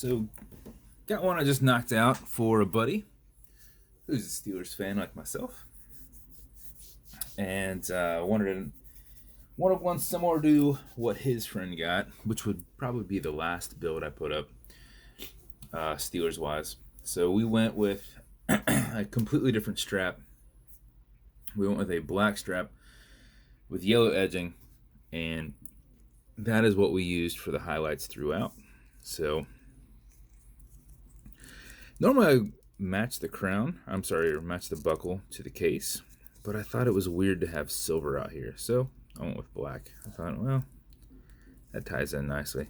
So, got one I just knocked out for a buddy who's a Steelers fan like myself, and wanted one similar to what his friend got, which would probably be the last build I put up, Steelers wise. So we went with a completely different strap. We went with a black strap with yellow edging, and that is what we used for the highlights throughout. So normally I match the match the buckle to the case, but I thought it was weird to have silver out here, so I went with black. I thought, well, that ties in nicely.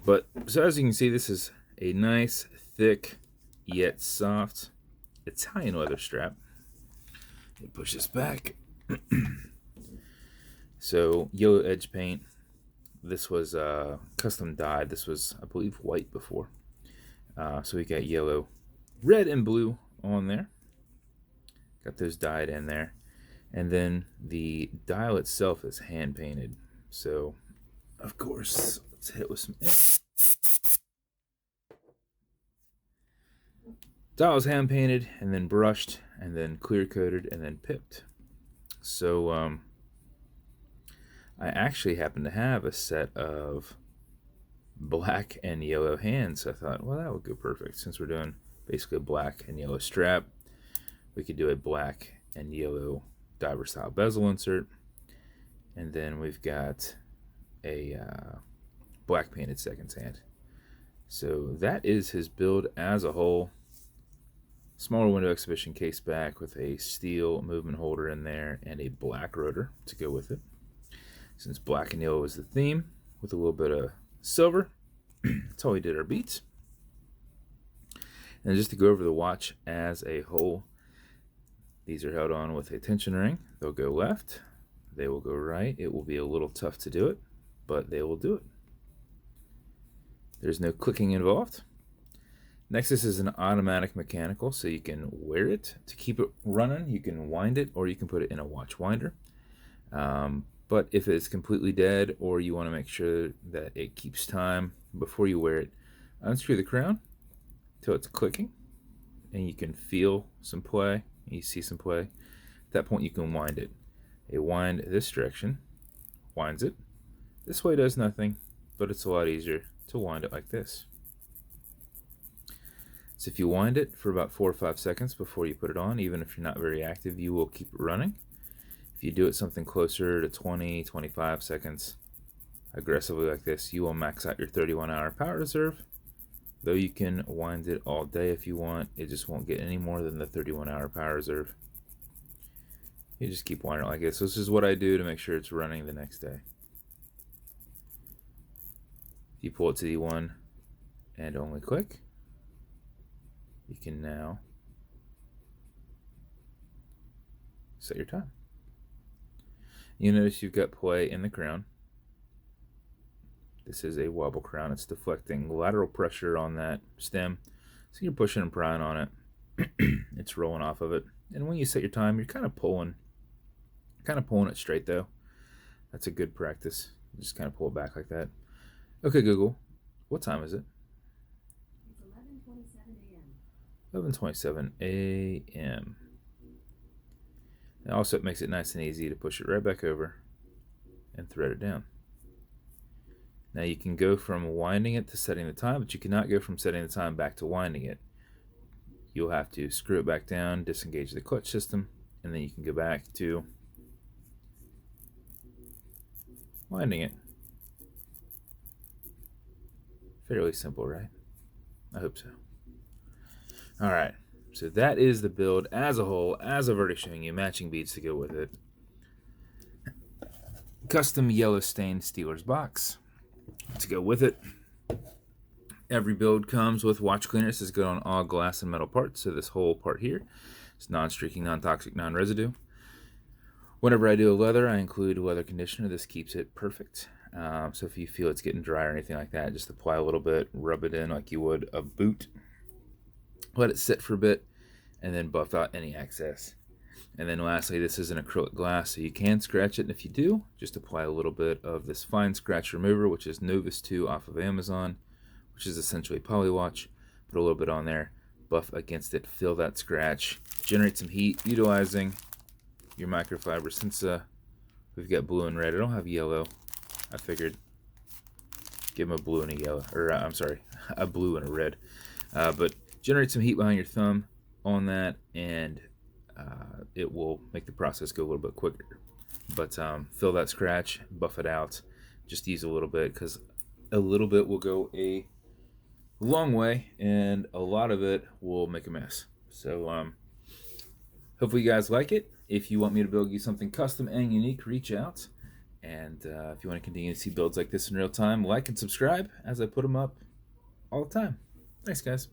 But so as you can see, this is a nice, thick, yet soft Italian leather strap. Let me push this back. So yellow edge paint. This was custom dyed. This was, I believe, white before. So we got yellow, red, and blue on there. Got those dyed in there. And then the dial itself is hand painted. So, of course, let's hit it with some ink. Dial is hand painted and then brushed and then clear coated and then pipped. So, I actually happen to have a set of black and yellow hands. So I thought, well, that would go perfect. Since we're doing basically a black and yellow strap, we could do a black and yellow diver style bezel insert. And then we've got a black painted seconds hand. So that is his build as a whole. Smaller window exhibition case back with a steel movement holder in there and a black rotor to go with it. Since black and yellow is the theme, with a little bit of silver. That's how we did our beats. And just to go over the watch as a whole, these are held on with a tension ring. They'll go left, they will go right. It will be a little tough to do it, but they will do it. There's no clicking involved. Next, this is an automatic mechanical, so you can wear it to keep it running. You can wind it, or you can put it in a watch winder. But if it's completely dead, or you want to make sure that it keeps time before you wear it, unscrew the crown until it's clicking, and you can feel some play. You see some play. At that point, you can wind it. A wind this direction winds it. This way does nothing, but it's a lot easier to wind it like this. So if you wind it for about 4 or 5 seconds before you put it on, even if you're not very active, you will keep it running. If you do it something closer to 20, 25 seconds aggressively like this, you will max out your 31-hour power reserve. Though you can wind it all day if you want, it just won't get any more than the 31-hour power reserve. You just keep winding it like this. So this is what I do to make sure it's running the next day. If you pull it to the one and only click, you can now set your time. You notice you've got play in the crown. This is a wobble crown. It's deflecting lateral pressure on that stem. So you're pushing and prying on it. It's rolling off of it. And when you set your time, you're kind of pulling it straight though. That's a good practice. Just kind of pull it back like that. Okay, Google, what time is it? It's 11:27 11:27 a.m. a.m. And also it makes it nice and easy to push it right back over and thread it down. Now you can go from winding it to setting the time, but you cannot go from setting the time back to winding it. You'll have to screw it back down, disengage the clutch system, and then you can go back to winding it. Fairly simple, right? I hope so. All right. So that is the build as a whole, as I've already shown you, matching beads to go with it. Custom yellow stained Steelers box to go with it. Every build comes with watch cleaner. This is good on all glass and metal parts. So this whole part here is non-streaking, non-toxic, non-residue. Whenever I do a leather, I include a leather conditioner. This keeps it perfect. So if you feel it's getting dry or anything like that, just apply a little bit, rub it in like you would a boot. Let it sit for a bit, and then buff out any excess. And then lastly, this is an acrylic glass, so you can scratch it, and if you do, just apply a little bit of this fine scratch remover, which is Novus 2 off of Amazon, which is essentially polywatch. Put a little bit on there, buff against it, fill that scratch, generate some heat utilizing your microfiber. Since we've got blue and red, I don't have yellow. I figured give them a blue and a yellow, or I'm sorry, a blue and a red. But generate some heat behind your thumb on that, and it will make the process go a little bit quicker. But fill that scratch, buff it out, just use a little bit, because a little bit will go a long way, and a lot of it will make a mess. So hopefully you guys like it. If you want me to build you something custom and unique, reach out. And if you want to continue to see builds like this in real time, like and subscribe as I put them up all the time. Thanks, guys.